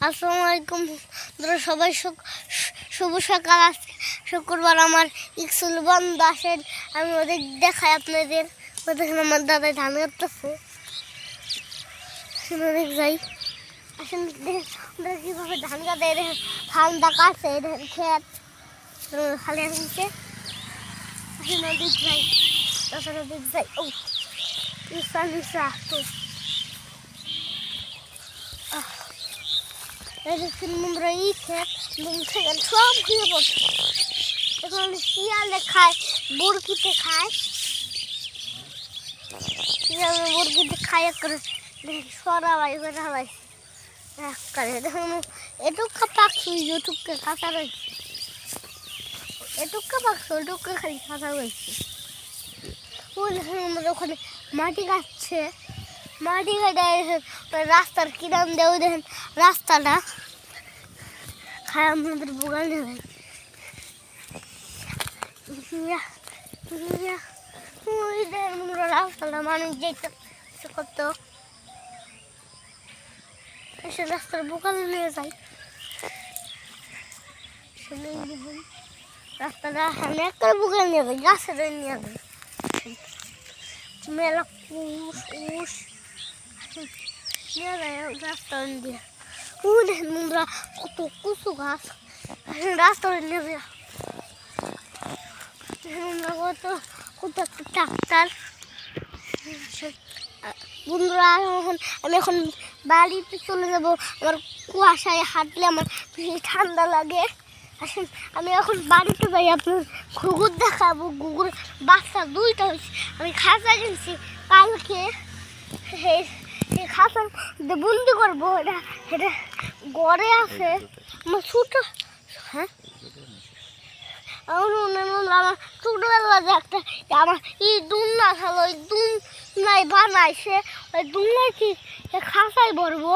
আসসালামু আলাইকুম সবাই, শুভ সকাল। আজকে শুক্রবার, আমার স্কুল বন্ধ। আসেন আমি ওদের দেখাই আপনাদের। দেখেন আমার দাদাই ধান কাটতেছে, ওদের যাই। আসেন দেখেন কীভাবে ধান কাটে। দেখেন ধান কাটছে, দেখেন খেত খালি আসছে। আসেন ওদিক যাই, তাছাড়া ওদিক যাই। ও নিশা নিশা তো বন্ধুরা ই খেত থেকে সব ঘুরে পড়ছে। এখন শিয়ালে খায়, বরকিতে খায়, শিয়ালে বরকিতে খায় করে সরাবাই করে হারাই করে। দেখুন এটুকা পাখি যেটুককে কাঁচা রয়েছে, এটুকা পাখি ওটুককে খালি কাঁচা রয়েছে। ওই দেখুন আমাদের ওখানে মাটি কাটছে, মাটি কাটা রাস্তার কিরাম দেওয়া। দেখেন রাস্তাটা খায় আমাদের বোগাল নেই। রাস্তাটা মানুষ যেতে করতো, এসে রাস্তার বোকাল নিয়ে যায়। রাস্তাটা অনেক করে বোকাল নিয়ে যায়, গাছের নিয়ে যায়। মেলা কুশ উস নিয়ে যায় রাস্তা দিয়ে। দেখেন বন্ধুরা কত কুচু গাছ রাস্তা নিয়ে যায়। কত কত একটা ট্রাক্টার। বন্ধুরা আমি এখন বাড়িতে চলে যাব। আমার কুয়াশায় হাঁটলে আমার বেশি ঠান্ডা লাগে। আসেন আমি এখন বাড়িতে যাই, আপনার ঘুঘুর দেখাবো। ঘুঘুর বাচ্চা দুইটা হয়েছে, আমি খাঁচা কিনছি কালকে। এই খাঁচা বন্দি করবো, এটা এটা গড়ে আছে আমার ছোটো। হ্যাঁ আমার ছোটবেলা যে একটা আমার এই দুলনা খেলো, ওই দুলনায় বানাইছে, ওই দুলনায় কি খাঁচায় ভরবো।